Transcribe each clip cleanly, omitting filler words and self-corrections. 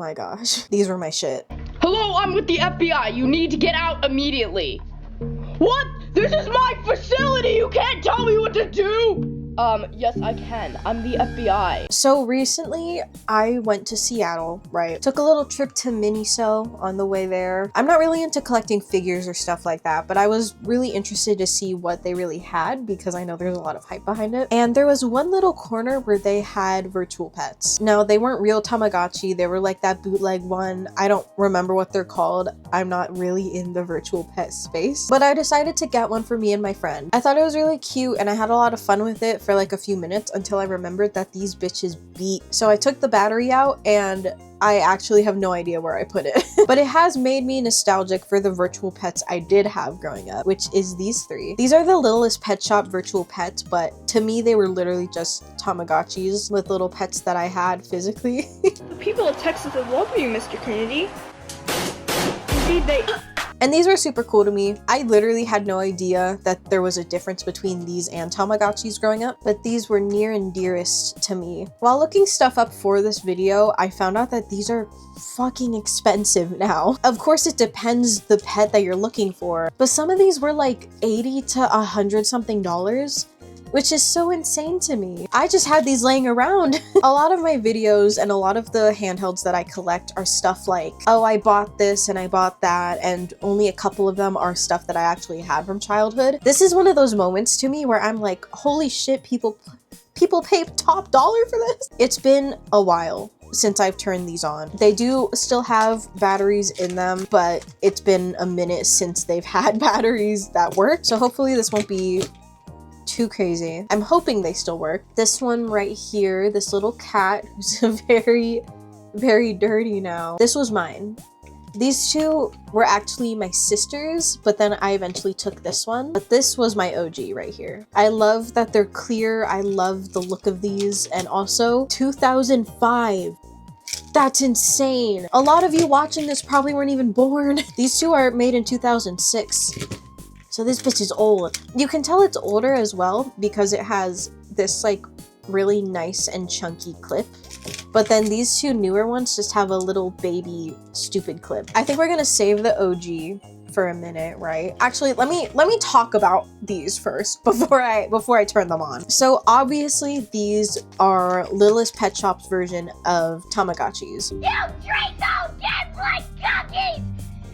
my gosh. These were my shit. Hello, I'm with the FBI. You need to get out immediately. What? This is my facility. You can't tell me what to do. Yes, I can. I'm the FBI. So recently, I went to Seattle, right? Took a little trip to Miniso on the way there. I'm not really into collecting figures or stuff like that, but I was really interested to see what they really had because I know there's a lot of hype behind it. And there was one little corner where they had virtual pets. Now, they weren't real Tamagotchi. They were like that bootleg one. I don't remember what they're called. I'm not really in the virtual pet space, but I decided to get one for me and my friend. I thought it was really cute and I had a lot of fun with it for like a few minutes until I remembered that these bitches beat. So I took the battery out and I actually have no idea where I put it. But it has made me nostalgic for the virtual pets I did have growing up, which is these three. These are the Littlest Pet Shop virtual pets, but to me they were literally just Tamagotchis with little pets that I had physically. The people of Texas would love you, Mr. Kennedy. Indeed they... And these were super cool to me. I literally had no idea that there was a difference between these and Tamagotchis growing up, but these were near and dearest to me. While looking stuff up for this video, I found out that these are fucking expensive now. Of course, it depends the pet that you're looking for, but some of these were like $80 to $100 something, which is so insane to me. I just had these laying around. A lot of my videos and a lot of the handhelds that I collect are stuff like, oh, I bought this and I bought that, and only a couple of them are stuff that I actually had from childhood. This is one of those moments to me where I'm like, holy shit, people pay top dollar for this. It's been a while since I've turned these on. They do still have batteries in them, but it's been a minute since they've had batteries that work. So hopefully this won't be too crazy. I'm hoping they still work. This one right here, this little cat who's very, very dirty now. This was mine. These two were actually my sister's, but then I eventually took this one. But this was my OG right here. I love that they're clear. I love the look of these. And also 2005. That's insane. A lot of you watching this probably weren't even born. These two are made in 2006. So this bitch is old. You can tell it's older as well because it has this like really nice and chunky clip. But then these two newer ones just have a little baby stupid clip. I think we're gonna save the OG for a minute, right? Actually, let me talk about these first before I turn them on. So obviously these are Littlest Pet Shop's version of Tamagotchis. You treat those kids like cookies!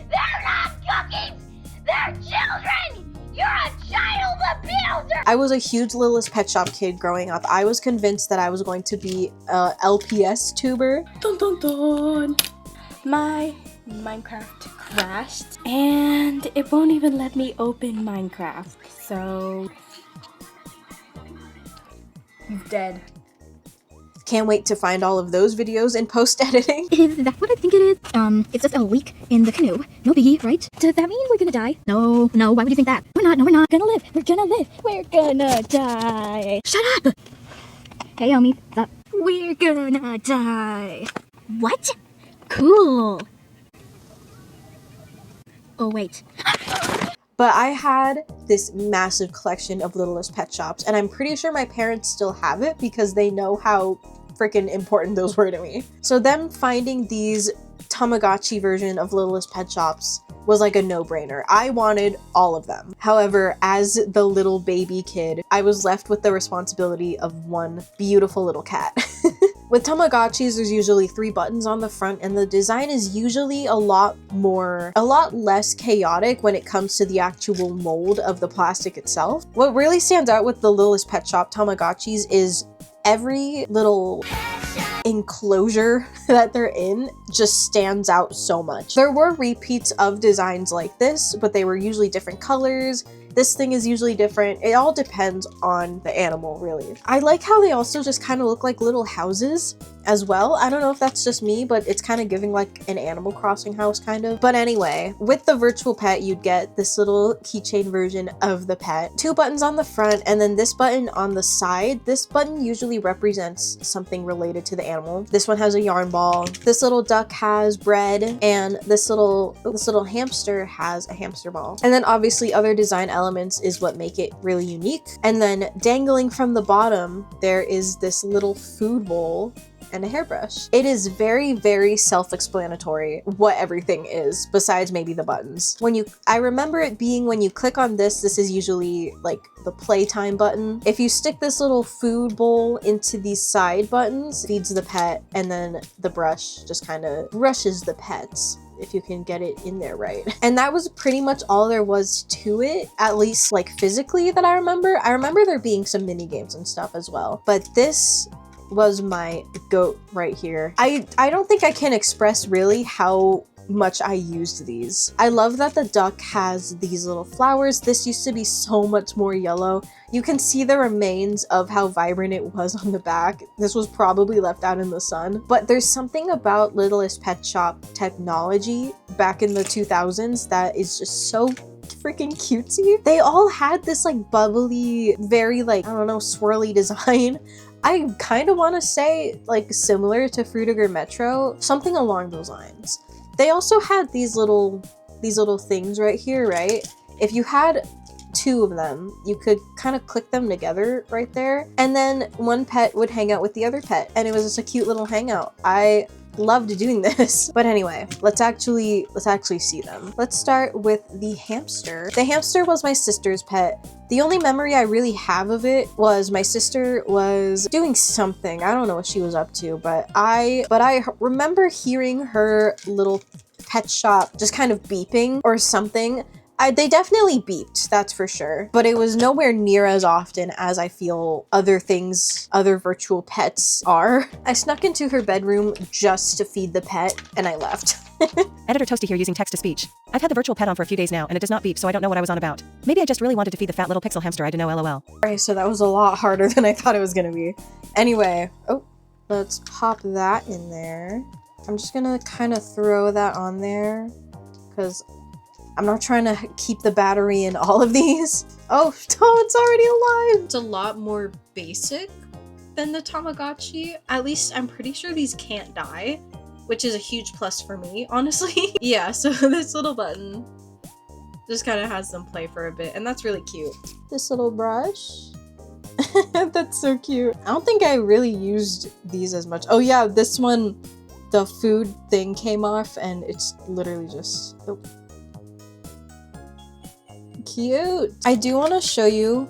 They're not cookies! They're children! You're a child abuser! I was a huge Littlest Pet Shop kid growing up. I was convinced that I was going to be a LPS tuber. Dun dun dun! My Minecraft crashed and it won't even let me open Minecraft, so... He's dead. Can't wait to find all of those videos in post-editing. Is that what I think it is? It's just a week in the canoe. No biggie, right? Does that mean we're gonna die? No, why would you think that? We're not gonna live. We're gonna live. We're gonna die. Shut up! Hey, homie, stop. We're gonna die. What? Cool. Oh, wait. But I had this massive collection of Littlest Pet Shops, and I'm pretty sure my parents still have it because they know how freaking important those were to me. So them finding these Tamagotchi version of Littlest Pet Shops was like a no-brainer. I wanted all of them. However, as the little baby kid, I was left with the responsibility of one beautiful little cat. With Tamagotchis, there's usually 3 buttons on the front, and the design is usually a lot less chaotic when it comes to the actual mold of the plastic itself. What really stands out with the Littlest Pet Shop Tamagotchis is every little enclosure that they're in just stands out so much. There were repeats of designs like this, but they were usually different colors. This thing is usually different. It all depends on the animal, really. I like how they also just kind of look like little houses as well. I don't know if that's just me, but it's kind of giving like an Animal Crossing house kind of. But anyway, with the virtual pet, you'd get this little keychain version of the pet. 2 buttons on the front and then this button on the side. This button usually represents something related to the animal. This one has a yarn ball. This little duck has bread, and this little hamster has a hamster ball. And then obviously other design elements is what make it really unique. And then dangling from the bottom, there is this little food bowl and a hairbrush. It is very, very self-explanatory what everything is, besides maybe the buttons. I remember it being when you click on this is usually like the playtime button. If you stick this little food bowl into these side buttons, it feeds the pet, and then the brush just kind of brushes the pets, if you can get it in there right. And that was pretty much all there was to it, at least like physically that I remember. I remember there being some mini games and stuff as well, but this was my goat right here. I don't think I can express really how much I used these. I love that the duck has these little flowers. This used to be so much more yellow. You can see the remains of how vibrant it was on the back. This was probably left out in the sun, but there's something about Littlest Pet Shop technology back in the 2000s that is just so freaking cutesy. They all had this like bubbly, very like, I don't know, swirly design. I kind of want to say like similar to Fruitiger Metro, something along those lines. They also had these little things right here, right? If you had 2 of them, you could kind of click them together right there, and then one pet would hang out with the other pet, and it was just a cute little hangout. I loved doing this. But anyway, let's actually see them. Let's start with the hamster. The hamster was my sister's pet. The only memory I really have of it was my sister was doing something. I don't know what she was up to, but I remember hearing her little pet shop just kind of beeping or something. They definitely beeped, that's for sure, but it was nowhere near as often as I feel other virtual pets are. I snuck into her bedroom just to feed the pet, and I left. Editor Toasty here using text-to-speech. I've had the virtual pet on for a few days now, and it does not beep, so I don't know what I was on about. Maybe I just really wanted to feed the fat little pixel hamster I don't know, lol. Alright, so that was a lot harder than I thought it was gonna be. Anyway, oh, let's pop that in there. I'm just gonna kind of throw that on there, because I'm not trying to keep the battery in all of these. Oh, it's already alive! It's a lot more basic than the Tamagotchi. At least I'm pretty sure these can't die, which is a huge plus for me, honestly. Yeah, so this little button just kind of has them play for a bit, and that's really cute. This little brush. That's so cute. I don't think I really used these as much. Oh yeah, this one, the food thing came off, and it's literally just... Oh. Cute. I do want to show you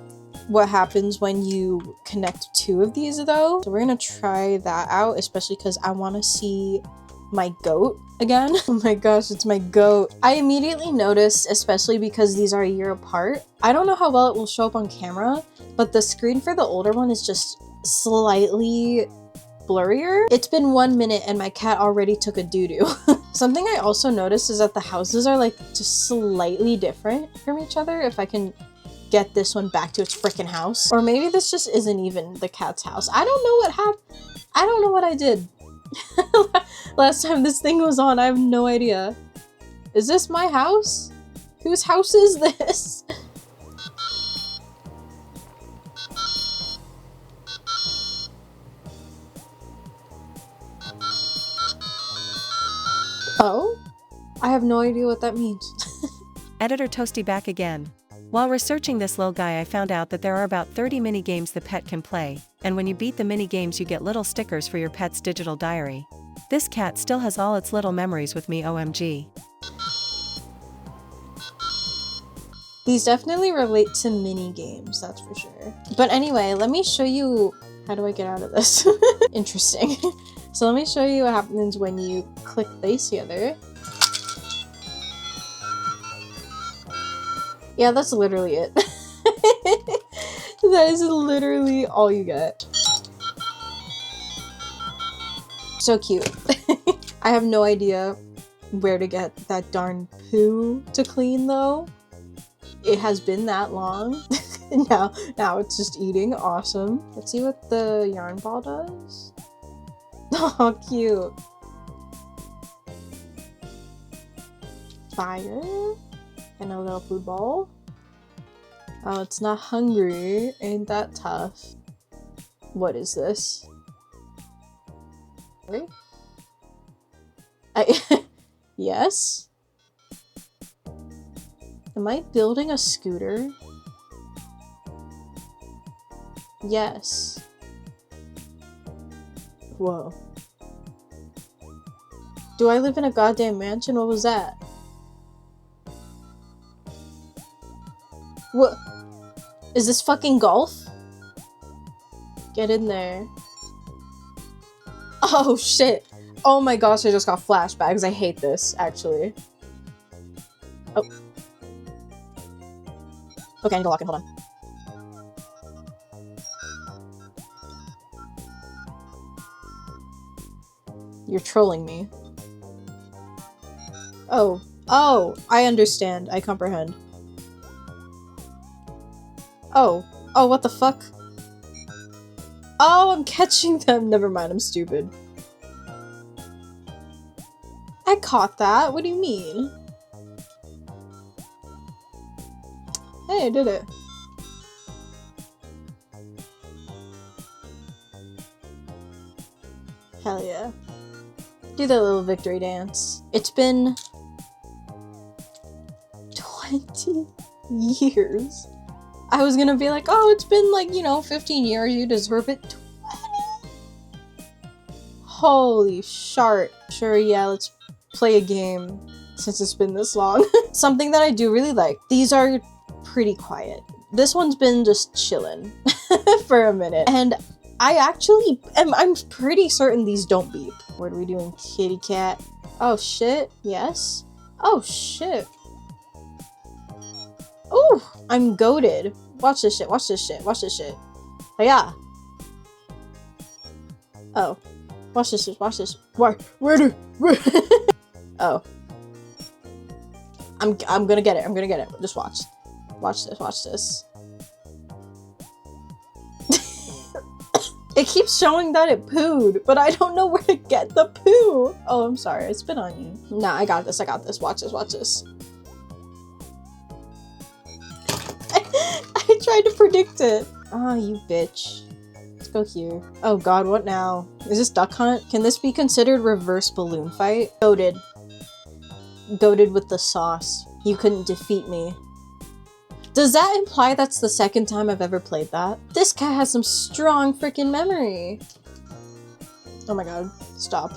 what happens when you connect 2 of these though. So we're gonna try that out, especially because I want to see my goat again. Oh my gosh, it's my goat. I immediately noticed, especially because these are a year apart, I don't know how well it will show up on camera, but the screen for the older one is just slightly blurrier. It's been 1 minute and my cat already took a doo-doo. Something I also noticed is that the houses are like just slightly different from each other. If I can get this one back to its freaking house. Or maybe this just isn't even the cat's house. I don't know what happened. I don't know what I did. Last time this thing was on, I have no idea. Is this my house? Whose house is this? Oh? I have no idea what that means. Editor Toasty back again. While researching this little guy, I found out that there are about 30 mini games the pet can play, and when you beat the mini games you get little stickers for your pet's digital diary. This cat still has all its little memories with me, OMG. These definitely relate to mini games, that's for sure. But anyway, let me show you, how do I get out of this? Interesting. So let me show you what happens when you click these together. Yeah, that's literally it. That is literally all you get. So cute. I have no idea where to get that darn poo to clean though. It has been that long. now it's just eating. Awesome. Let's see what the yarn ball does. Oh, cute. Fire. And a little food ball. Oh, it's not hungry. Ain't that tough? What is this? Wait. Yes? Am I building a scooter? Yes. Whoa. Do I live in a goddamn mansion? What was that? What? Is this fucking golf? Get in there. Oh shit. Oh my gosh, I just got flashbacks. I hate this, actually. Oh. Okay, I need to lock in, hold on. You're trolling me. Oh. Oh, I understand. I comprehend. Oh. Oh, what the fuck? Oh, I'm catching them. Never mind, I'm stupid. I caught that. What do you mean? Hey, I did it. Hell yeah. Do the little victory dance. It's been 20 years. I was gonna be like, oh, it's been like, you know, 15 years, you deserve it. 20? Holy shart. Sure, yeah, let's play a game since it's been this long. Something that I do really like. These are pretty quiet. This one's been just chilling for a minute. And I'm pretty certain these don't beep. What are we doing, kitty cat? Oh shit, yes. Oh shit. Ooh, I'm goated. Watch this shit, watch this shit, watch this shit. Oh yeah. Oh. Watch this shit, watch this. Where? Oh. I'm gonna get it, I'm gonna get it. Just watch. Watch this, watch this. It keeps showing that it pooed, but I don't know where to get the poo. Oh, I'm sorry, I spit on you. Nah, I got this, I got this. Watch this, watch this. I tried to predict it. Ah, oh, you bitch. Let's go here. Oh god, what now? Is this Duck Hunt? Can this be considered reverse balloon fight? Goated. Goated with the sauce. You couldn't defeat me. Does that imply that's the second time I've ever played that? This cat has some strong freaking memory. Oh my god, stop.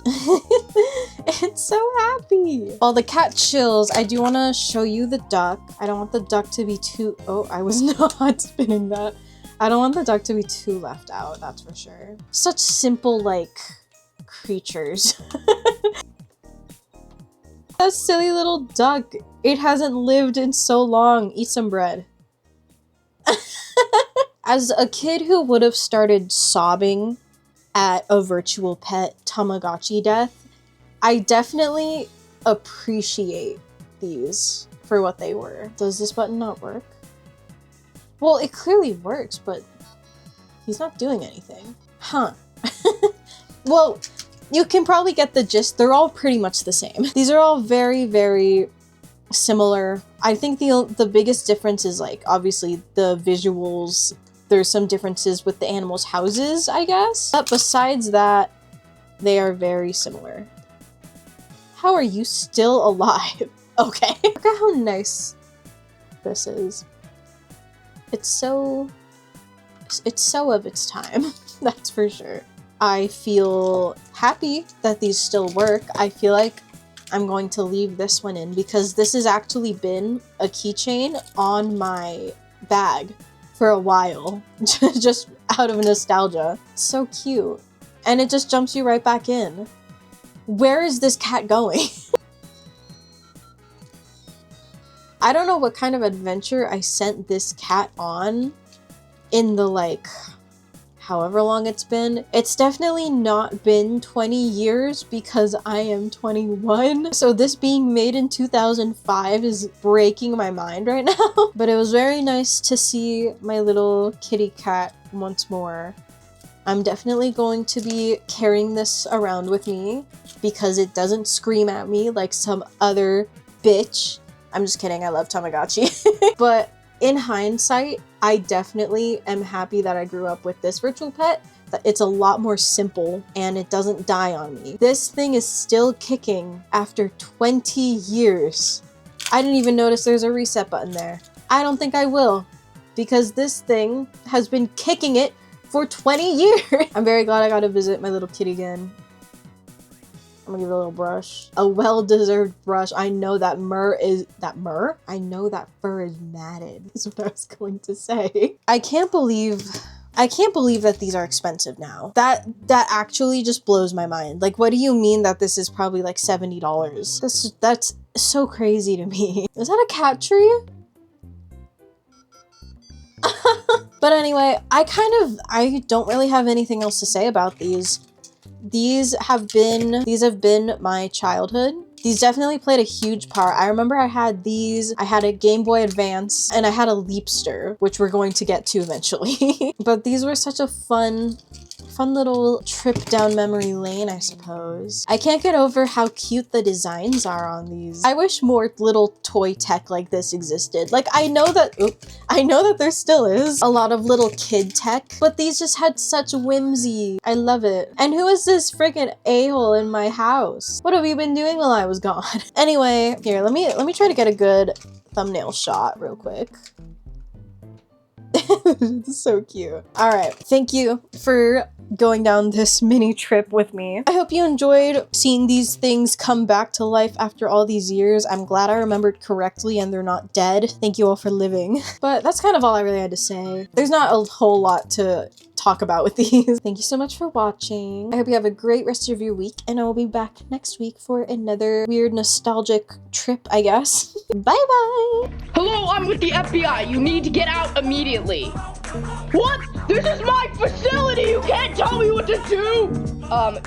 It's so happy. While the cat chills, I do want to show you the duck. I don't want the duck to be too— oh, I was not spinning that. I don't want the duck to be too left out, that's for sure. Such simple, like, creatures. That silly little duck. It hasn't lived in so long. Eat some bread. As a kid who would have started sobbing at a virtual pet Tamagotchi death, I definitely appreciate these for what they were. Does this button not work? Well, it clearly works, but he's not doing anything. Huh. Well, you can probably get the gist. They're all pretty much the same. These are all very, very similar. I think the biggest difference is, like, obviously the visuals. There's some differences with the animals' houses, I guess. But besides that, they are very similar. How are you still alive? Okay. Look at how nice this is. It's so of its time. That's for sure. I feel happy that these still work. I feel like I'm going to leave this one in because this has actually been a keychain on my bag for a while, just out of nostalgia. It's so cute. And it just jumps you right back in. Where is this cat going? I don't know what kind of adventure I sent this cat on in the, like, however long it's been. It's definitely not been 20 years because I am 21. So this being made in 2005 is breaking my mind right now. But it was very nice to see my little kitty cat once more. I'm definitely going to be carrying this around with me because it doesn't scream at me like some other bitch. I'm just kidding, I love Tamagotchi. But in hindsight, I definitely am happy that I grew up with this virtual pet. It's a lot more simple and it doesn't die on me. This thing is still kicking after 20 years. I didn't even notice there's a reset button there. I don't think I will because this thing has been kicking it for 20 years. I'm very glad I got to visit my little kitty again. I'm gonna give it a little brush. A well-deserved brush. I know that I know that fur is matted, is what I was going to say. I can't believe that these are expensive now. That actually just blows my mind. Like, what do you mean that this is probably like $70? That's so crazy to me. Is that a cat tree? But anyway, I don't really have anything else to say about these. These have been my childhood. These definitely played a huge part. I remember I had these, I had a Game Boy Advance, and I had a Leapster, which we're going to get to eventually. But these were such a fun little trip down memory lane, I suppose. I can't get over how cute the designs are on these. I wish more little toy tech like this existed. Like, I know that there still is a lot of little kid tech, but these just had such whimsy. I love it. And who is this freaking a-hole in my house? What have you been doing while I was gone? Anyway, here, let me try to get a good thumbnail shot real quick. It's so cute. All right, thank you for going down this mini trip with me. I hope you enjoyed seeing these things come back to life after all these years. I'm glad I remembered correctly and they're not dead. Thank you all for living. But that's kind of all I really had to say. There's not a whole lot to talk about with these. Thank you so much for watching. I hope you have a great rest of your week, and I will be back next week for another weird nostalgic trip, I guess. Bye-bye! Hello, I'm with the FBI. You need to get out immediately. What? This is my facility! You can't tell me what to do!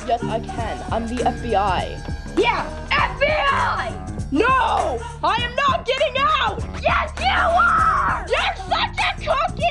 Yes, I can. I'm the FBI. Yeah, FBI! No! I am not getting out! Yes, you are! You're such a cookie!